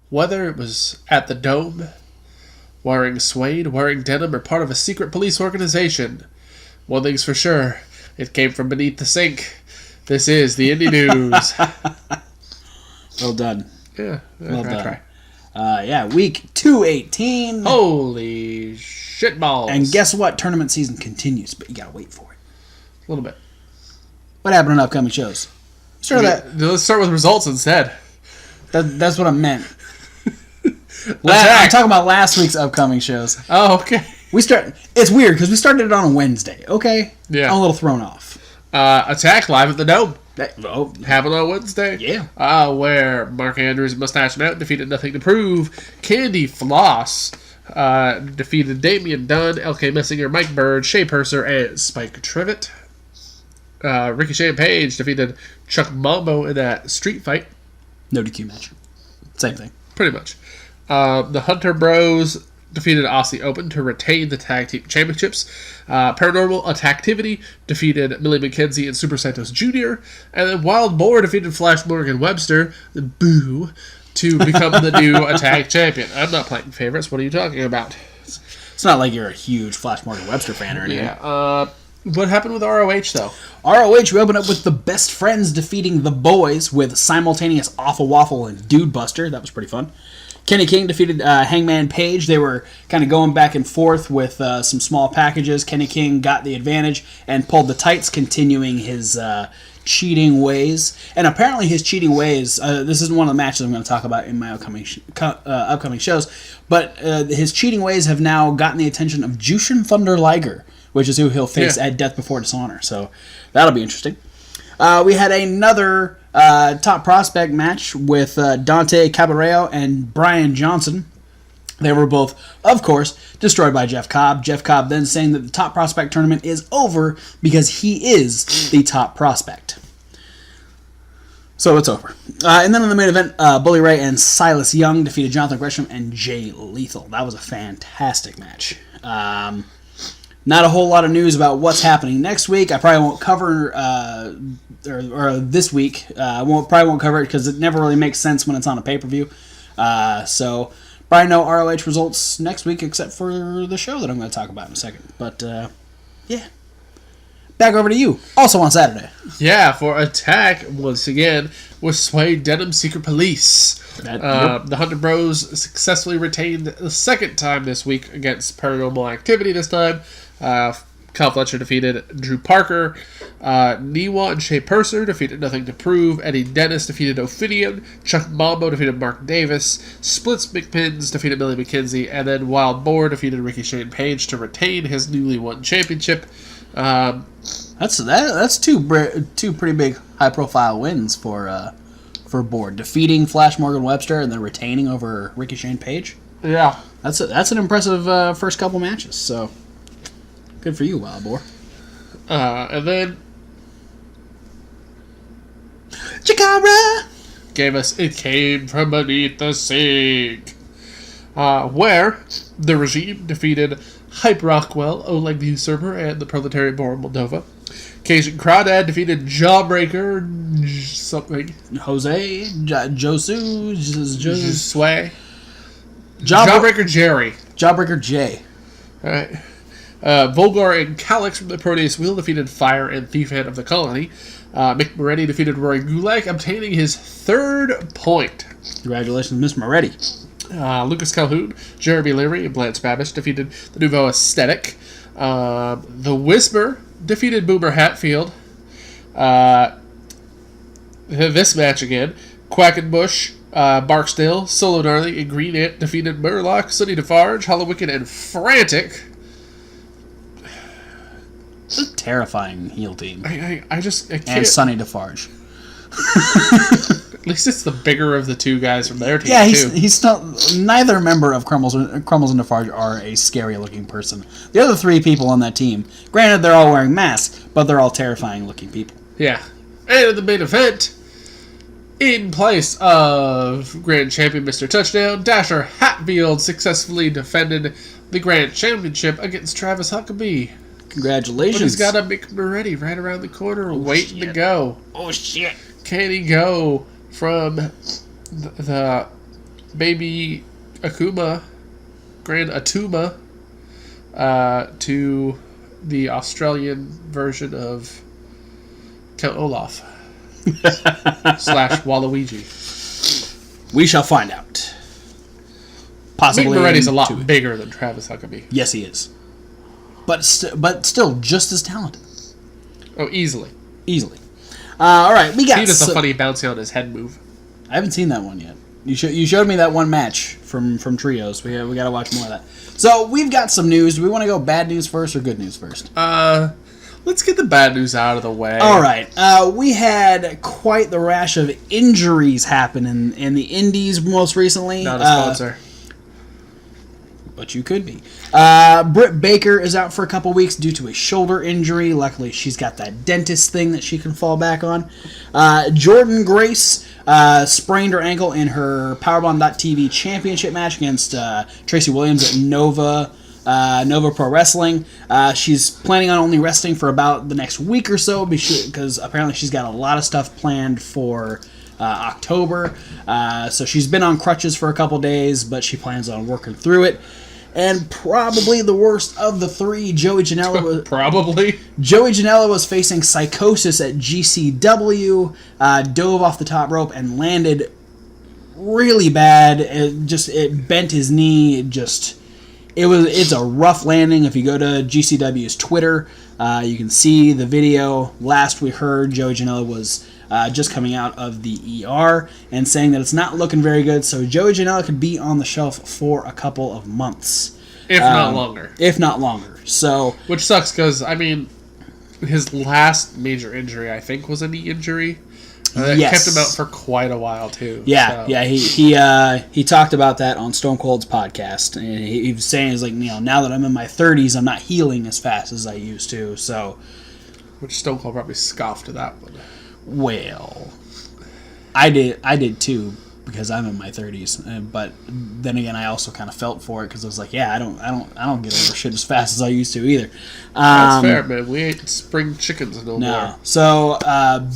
Whether it was at the Dome, wearing suede, wearing denim, or part of a secret police organization, one thing's for sure, it came from beneath the sink. This is the Indie News. Well done. Yeah, well done. Week 218. Holy shit balls. And guess what? Tournament season continues, but you gotta wait for it. A little bit. What happened in upcoming shows? Let's start with results instead. That's what I meant. I'm talking about last week's upcoming shows. Oh, okay. It's weird because we started it on a Wednesday. Okay. Yeah. I'm a little thrown off. Attack live at the Dome. Happened on Wednesday. Yeah. Where Mark Andrews and Mustache Mountain defeated Nothing to Prove. Candy Floss defeated Damian Dunn, LK Messinger, Mike Bird, Shea Purser, and Spike Trivet. Ricochet and Page defeated Chuck Mambo in that street fight. No DQ match. Same thing. Pretty much. The Hunter Bros defeated Aussie Open to retain the Tag Team Championships. Paranormal Attacktivity defeated Millie McKenzie and Super Santos Jr. And then Wild Boar defeated Flash Morgan Webster, boo, to become the new Attack Champion. I'm not playing favorites. What are you talking about? It's not like you're a huge Flash Morgan Webster fan or anything. Yeah. What happened with ROH, though? ROH, we opened up with the Best Friends defeating the Boys with simultaneous Awful Waffle and Dude Buster. That was pretty fun. Kenny King defeated Hangman Page. They were kind of going back and forth with some small packages. Kenny King got the advantage and pulled the tights, continuing his cheating ways. And apparently his cheating ways, this isn't one of the matches I'm going to talk about in my upcoming shows, but his cheating ways have now gotten the attention of Jushin Thunder Liger, which is who he'll face at Death Before Dishonor. So that'll be interesting. We had another top prospect match with Dante Caballero and Brian Johnson. They were both, of course, destroyed by Jeff Cobb. Jeff Cobb then saying that the top prospect tournament is over because he is the top prospect. So it's over. And then in the main event, Bully Ray and Silas Young defeated Jonathan Gresham and Jay Lethal. That was a fantastic match. Not a whole lot of news about what's happening next week. I probably won't cover, or this week, probably won't cover it because it never really makes sense when it's on a pay-per-view. So probably no ROH results next week except for the show that I'm going to talk about in a second. But, yeah. Back over to you. Also on Saturday. Yeah, for Attack, once again, with Suede Denim Secret Police. The Hunter Bros successfully retained the second time this week against Paranormal Activity this time. Kyle Fletcher defeated Drew Parker. Niwa and Shea Purser defeated Nothing to Prove. Eddie Dennis defeated Ophidian. Chuck Mambo defeated Mark Davis. Splits McPins defeated Millie McKenzie. And then Wild Boar defeated Ricky Shane Page to retain his newly won championship. That's two pretty big high-profile wins for Board. Defeating Flash Morgan Webster and then retaining over Ricky Shane Page. Yeah. That's an impressive first couple matches, so good for you, Wild Boar. And then Chikara gave us It Came From Beneath the Sink, where the Regime defeated Hype Rockwell, Oleg the Usurper, and the Proletariat Boar Moldova. Cajun Crawdad defeated Jawbreaker something. Jose, Josu, Sway. Jawbreaker Jerry. Jawbreaker J. Alright. Volgar and Calix from the Proteus Wheel defeated Fire and Thief Head of the Colony. Mick Moretti defeated Roy Gulak, obtaining his third point. Congratulations, Miss Moretti. Lucas Calhoun, Jeremy Leary, and Lance Babish defeated the Nouveau Aesthetic. The Whisper defeated Boomer Hatfield. This match again. Quackenbush, Barksdale, Solo Gnarly, and Green Ant defeated Murloc, Sonny DeFarge, Hollow Wicked, and Frantic. It's a terrifying heel team. I can't. And Sonny DeFarge. At least it's the bigger of the two guys from their team. Yeah, he's still neither member of Crumbles and DeFarge are a scary looking person. The other three people on that team, granted they're all wearing masks, but they're all terrifying looking people. Yeah. And in the main event, in place of Grand Champion Mr. Touchdown, Dasher Hatfield successfully defended the Grand Championship against Travis Huckabee. Congratulations. But he's got a Mick Moretti right around the corner waiting to go. Oh, shit. Can he go from the baby Akuma, Grand Atuma, to the Australian version of Count Olaf / Waluigi. We shall find out. Possibly. Mick Moretti's a lot bigger than Travis Huckabee. Yes, he is. But still just as talented. Oh, easily. All right, we got. He does a funny bouncing on his head move. I haven't seen that one yet. You showed me that one match from Trios. We got to watch more of that. So we've got some news. Do we want to go bad news first or good news first? Let's get the bad news out of the way. All right. We had quite the rash of injuries happen in the Indies most recently. Not a sponsor. But you could be. Britt Baker is out for a couple weeks due to a shoulder injury. Luckily, she's got that dentist thing that she can fall back on. Jordan Grace sprained her ankle in her Powerbomb.tv championship match against Tracy Williams at Nova Pro Wrestling. She's planning on only resting for about the next week or so because apparently she's got a lot of stuff planned for October. So she's been on crutches for a couple days, but she plans on working through it. And probably the worst of the three, Joey Janela was facing psychosis at GCW, dove off the top rope and landed really bad. It bent his knee. It's a rough landing. If you go to GCW's Twitter, you can see the video. Last we heard, Joey Janela was just coming out of the ER and saying that it's not looking very good. So Joey Janela could be on the shelf for a couple of months, if not longer. So, which sucks because his last major injury I think was a knee injury. That kept him out for quite a while too. He talked about that on Stone Cold's podcast, and he was saying, "Is like, now that I'm in my 30s, I'm not healing as fast as I used to." So, which Stone Cold probably scoffed at that one. Well, I did too, because I'm in my 30s. But then again, I also kind of felt for it because I was like, I don't get over shit as fast as I used to either. That's fair, man. We ain't spring chickens no more. So,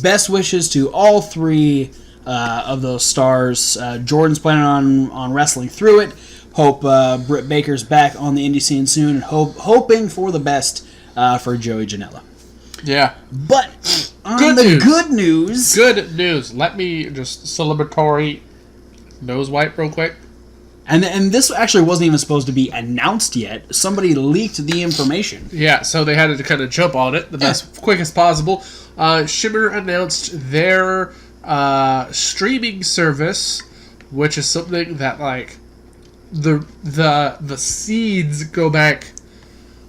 best wishes to all three of those stars. Jordan's planning on wrestling through it. Hope Britt Baker's back on the indie scene soon, and hoping for the best for Joey Janela. Yeah. But good news. Good news. Let me just celebratory nose wipe real quick. And this actually wasn't even supposed to be announced yet. Somebody leaked the information. Yeah, so they had to kind of jump on it the quickest possible. Shimmer announced their streaming service, which is something that the seeds go back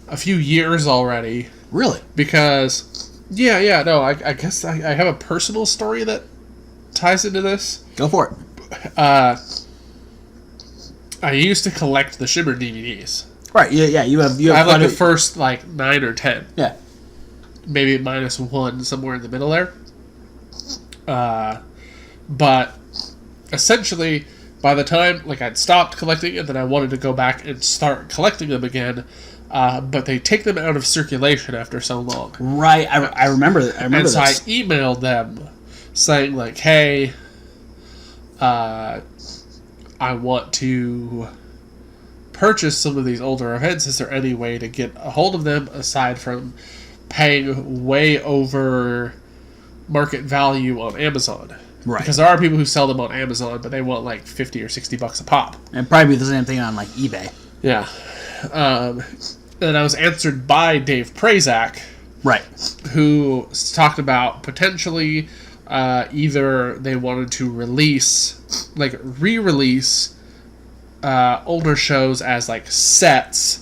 a few years already. Really? Because, I guess I have a personal story that ties into this. Go for it. I used to collect the Shimmer DVDs. Right, yeah, you have I have the first 9 or 10. Yeah. Maybe -1 somewhere in the middle there. But essentially, by the time I'd stopped collecting it, then I wanted to go back and start collecting them again. But they take them out of circulation after so long. Right, I remember this. And so I emailed them saying, hey, I want to purchase some of these older events. Is there any way to get a hold of them aside from paying way over market value on Amazon? Right. Because there are people who sell them on Amazon, but they want $50 or $60 a pop. And probably the same thing on eBay. Yeah. And I was answered by Dave Prazak, right, who talked about potentially either they wanted to re-release older shows as sets,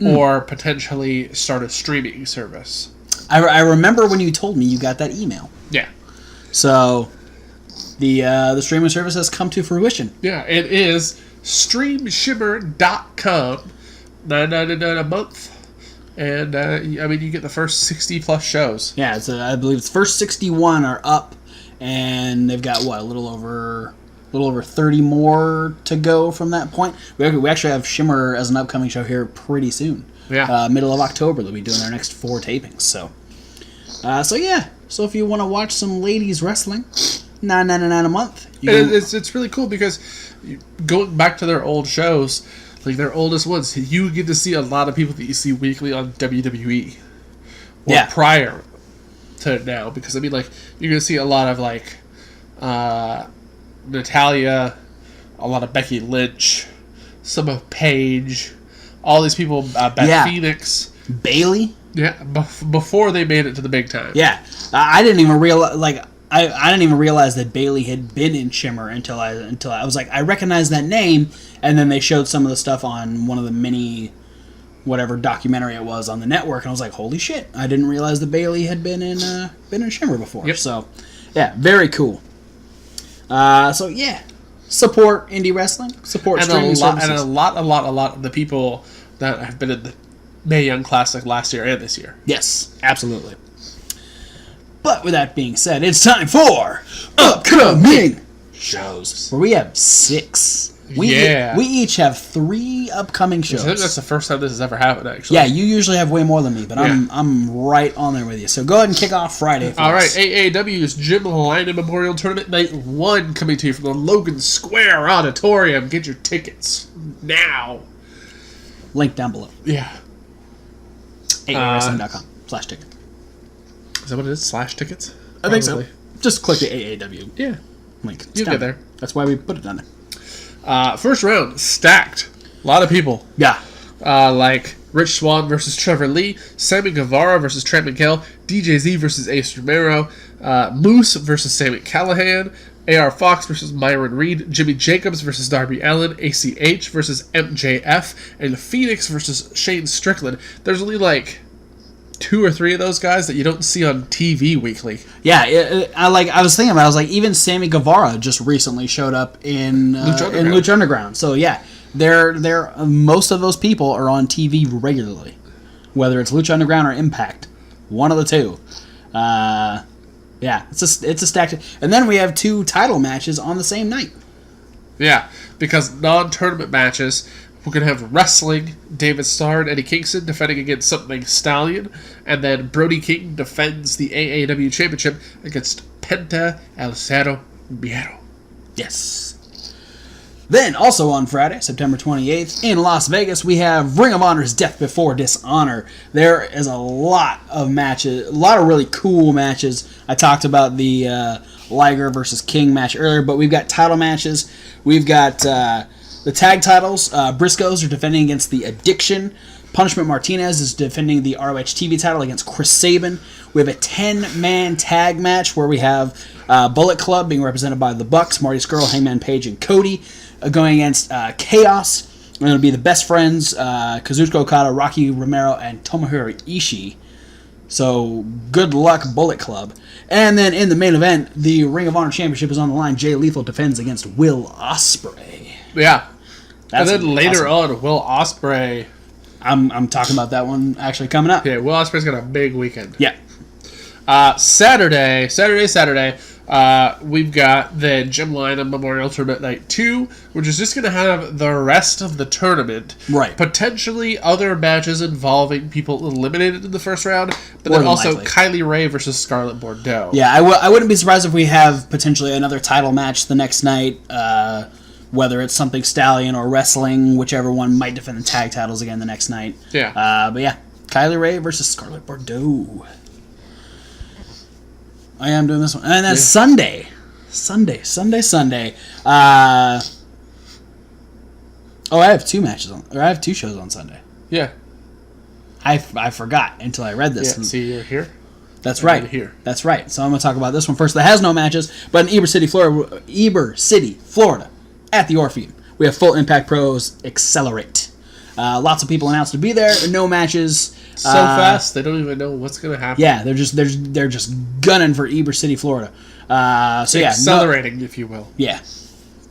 or potentially start a streaming service. I remember when you told me you got that email. Yeah. So the streaming service has come to fruition. Yeah, it is streamshimmer.com. $9.99 a month, and you get the first 60 plus shows. Yeah, I believe the first 61 are up, and they've got a little over 30 more to go from that point. We actually have Shimmer as an upcoming show here pretty soon. Yeah, middle of October they'll be doing their next 4 tapings. So if you want to watch some ladies wrestling, $9.99 a month. It's really cool because going back to their old shows, like their oldest ones, you get to see a lot of people that you see weekly on WWE. Or prior to now, because I mean, like, you're gonna see a lot of like Natalia, a lot of Becky Lynch, some of Paige, all these people, Beth Phoenix, Bailey. Yeah, before they made it to the big time. Yeah, I didn't even realize. Like, I didn't even realize that Bailey had been in Shimmer until I was like, I recognize that name, and then they showed some of the stuff on one of the mini, whatever documentary it was on the network, and I was like, holy shit! I didn't realize that Bailey had been in Shimmer before. Yep. So, yeah, very cool. So yeah, support indie wrestling, support streaming services, and a lot of the people that have been in the Mae Young Classic last year and this year. Yes, absolutely. But with that being said, it's time for upcoming shows, where we have 6. We each have 3 upcoming shows. I think that's the first time this has ever happened, actually. Yeah, you usually have way more than me, but I'm right on there with you. So go ahead and kick off Friday for us. All right, AAW's Jim Lynam Memorial Tournament Night 1 coming to you from the Logan Square Auditorium. Get your tickets now. Link down below. Yeah. AAWrestling.com/ticket. Is that what it is? /tickets? I think so. Just click the AAW link. You'll get there. That's why we put it on there. First round, stacked. A lot of people. Yeah. Like Rich Swann versus Trevor Lee, Sammy Guevara versus Trent McHale, DJZ versus Ace Romero, Moose versus Sammy Callahan, AR Fox versus Myron Reed, Jimmy Jacobs versus Darby Allin, ACH versus MJF, and Phoenix versus Shane Strickland. There's only like 2 or 3 of those guys that you don't see on TV weekly. Yeah, I was thinking about it, I was like, even Sammy Guevara just recently showed up in Lucha Underground. So yeah, they're most of those people are on TV regularly, whether it's Lucha Underground or Impact, one of the two. Yeah, it's a stacked. And then we have 2 title matches on the same night. Yeah, because non-tournament matches, we're going to have wrestling, David Starr and Eddie Kingston defending against Something Stallion, and then Brody King defends the AAW Championship against Penta El Cerro Miedo. Yes. Then, also on Friday, September 28th, in Las Vegas, we have Ring of Honor's Death Before Dishonor. There is a lot of matches, a lot of really cool matches. I talked about the Liger versus King match earlier, but we've got title matches. We've got the tag titles. Briscoes are defending against The Addiction. Punishment Martinez is defending the ROH TV title against Chris Sabin. We have a 10-man tag match where we have Bullet Club being represented by the Bucks, Marty Scurll, Hangman Page, and Cody, going against Chaos. And it'll be the Best Friends, Kazuchika Okada, Rocky Romero, and Tomohiro Ishii. So, good luck, Bullet Club. And then in the main event, the Ring of Honor Championship is on the line. Jay Lethal defends against Will Ospreay. Yeah. And then later on, Will Ospreay. I'm talking about that one actually coming up. Yeah, Will Ospreay's got a big weekend. Yeah. Saturday, we've got the Jim Lynam Memorial Tournament Night 2, which is just going to have the rest of the tournament. Right. Potentially other matches involving people eliminated in the first round, but then also likely Kylie Ray versus Scarlett Bordeaux. Yeah, I wouldn't be surprised if we have potentially another title match the next night, whether it's Something Stallion or wrestling, whichever one might defend the tag titles again the next night. Yeah. But yeah, Kylie Ray versus Scarlett Bordeaux. I am doing this one. And then Sunday. I have 2 matches on, or I have 2 shows on Sunday. Yeah. I forgot until I read this. Yeah, see, you're here. That's right. Here. That's right. So I'm going to talk about this one first. That has no matches, but in Eber City, Florida, at the Orpheum, we have Full Impact Pros Accelerate. Lots of people announced to be there. No matches. So fast, they don't even know what's going to happen. Yeah, they're just gunning for Eber City, Florida. So yeah, accelerating, if you will. Yeah.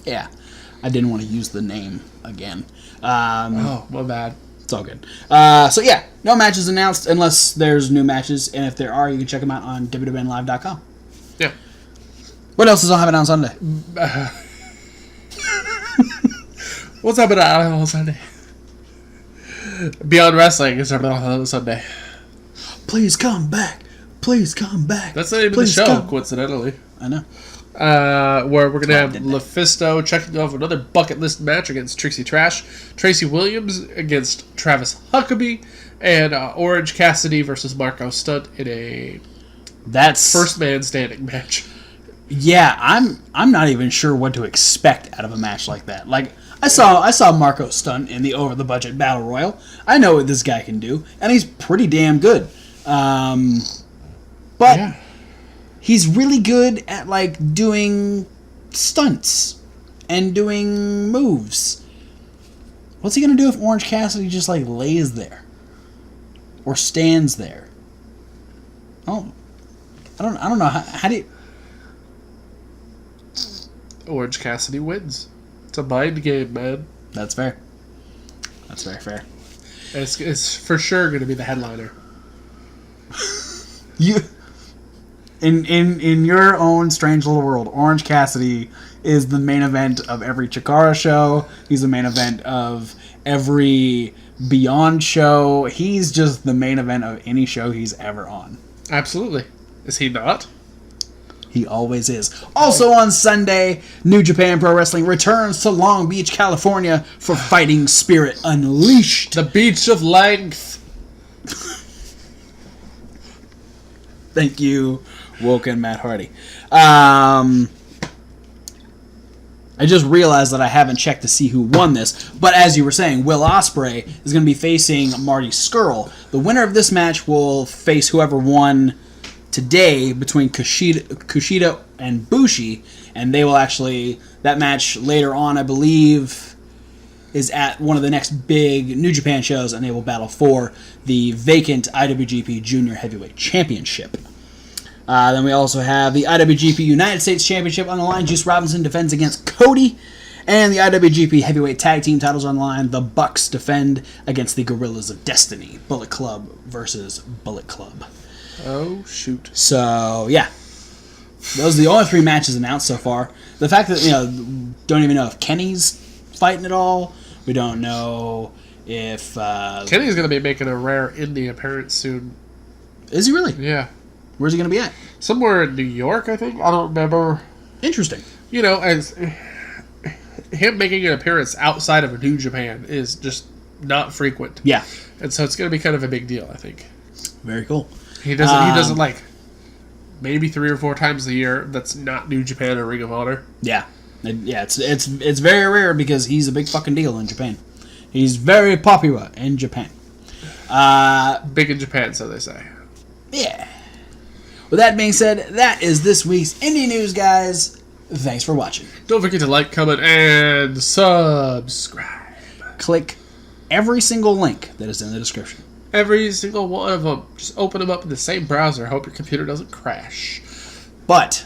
I didn't want to use the name again. My bad. It's all good. So yeah, no matches announced unless there's new matches, and if there are, you can check them out on wwnlive.com. Yeah. What else is on happening on Sunday? What's happening on Sunday? Beyond Wrestling is on Sunday. Please come back. That's the name of the show, coincidentally. I know. where we're going to have Lufisto checking off another bucket list match against Trixie Trash, Tracy Williams against Travis Huckabee, and Orange Cassidy versus Marco Stunt in a first man standing match. Yeah, I'm not even sure what to expect out of a match like that. Like, I saw Marco Stunt in the Over the Budget Battle Royal. I know what this guy can do, and he's pretty damn good. But he's really good at like doing stunts and doing moves. What's he gonna do if Orange Cassidy just like lays there or stands there? Oh, I don't know. How do you? Orange Cassidy wins. It's a mind game, man. That's fair. That's very fair. It's for sure going to be the headliner. You, in your own strange little world, Orange Cassidy is the main event of every Chikara show. He's the main event of every Beyond show. He's just the main event of any show he's ever on. Absolutely. Is he not? He always is. Also on Sunday, New Japan Pro Wrestling returns to Long Beach, California for Fighting Spirit Unleashed. The Beach of Length. Thank you, Woken Matt Hardy. I just realized that I haven't checked to see who won this, but as you were saying, Will Ospreay is going to be facing Marty Scurll. The winner of this match will face whoever won today between Kushida and Bushi, and they will actually, that match later on, I believe, is at one of the next big New Japan shows, and they will battle for the vacant IWGP Junior Heavyweight Championship. Then we also have the IWGP United States Championship on the line. Juice Robinson defends against Cody. And the IWGP Heavyweight Tag Team titles on the line. The Bucks defend against the Gorillas of Destiny. Bullet Club versus Bullet Club. Oh, shoot. So, yeah. Those are the only 3 matches announced so far. The fact that, don't even know if Kenny's fighting at all. We don't know if... Kenny's going to be making a rare indie appearance soon. Is he really? Yeah. Where's he going to be at? Somewhere in New York, I think. I don't remember. Interesting. As him making an appearance outside of New Japan is just not frequent. Yeah. And so it's going to be kind of a big deal, I think. Very cool. He doesn't like maybe 3 or 4 times a year. That's not New Japan or Ring of Honor. Yeah. It's very rare because he's a big fucking deal in Japan. He's very popular in Japan. Big in Japan, so they say. Yeah. With that being said, that is this week's Indie News, guys. Thanks for watching. Don't forget to like, comment, and subscribe. Click every single link that is in the description. Every single one of them. Just open them up in the same browser. Hope your computer doesn't crash. But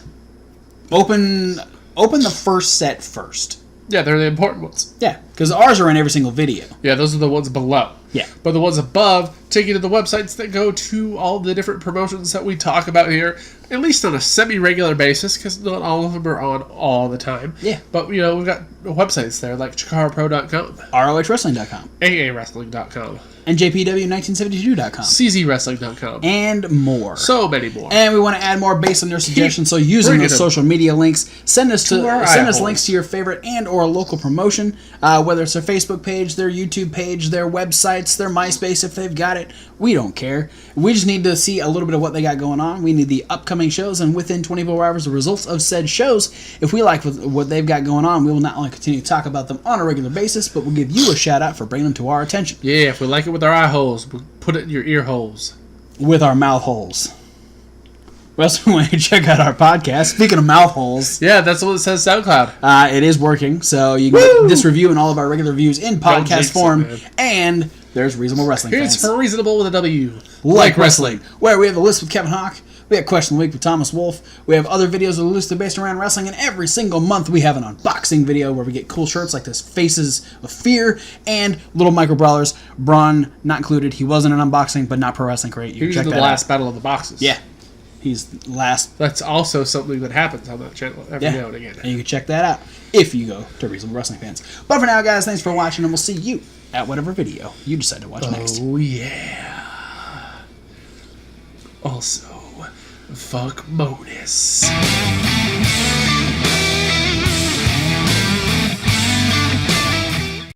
open the first set first. Yeah, they're the important ones. Yeah, because ours are in every single video. Yeah, those are the ones below. Yeah. But the ones above take you to the websites that go to all the different promotions that we talk about here, at least on a semi-regular basis, because not all of them are on all the time. Yeah. But, we've got websites there, like ChikaraPro.com. ROHWrestling.com. AAWrestling.com. NJPW1972.com. CZWrestling.com. And more. So many more. And we want to add more based on their suggestions, so using those social media links, send us links to your favorite and or local promotion, whether it's their Facebook page, their YouTube page, their websites, their MySpace if they've got it. We don't care. We just need to see a little bit of what they got going on. We need the upcoming shows, and within 24 hours, the results of said shows. If we like what they've got going on, we will not only continue to talk about them on a regular basis, but we'll give you a shout out for bringing them to our attention. Yeah, if we like it with our eye holes, we'll put it in your ear holes. With our mouth holes. We also want you to check out our podcast. Speaking of mouth holes. Yeah, that's what it says SoundCloud. It is working, so you can get this review and all of our regular reviews in podcast form. And there's Reasonable Wrestling Fans. It's for Reasonable with a W. Like Wrestling. Where we have the list with Kevin Hawk. We have Question of the Week with Thomas Wolfe. We have other videos that are loosely based around wrestling. And every single month we have an unboxing video where we get cool shirts like this Faces of Fear and Little Micro Brawlers. Braun not included. He wasn't an unboxing, but not Pro Wrestling Crate. He's the last battle of the boxes. Yeah. He's last. That's also something that happens on that channel every now and again. And you can check that out if you go to Reasonable Wrestling Fans. But for now, guys, thanks for watching, and we'll see you at whatever video you decide to watch next. Oh, yeah. Also, fuck Modus.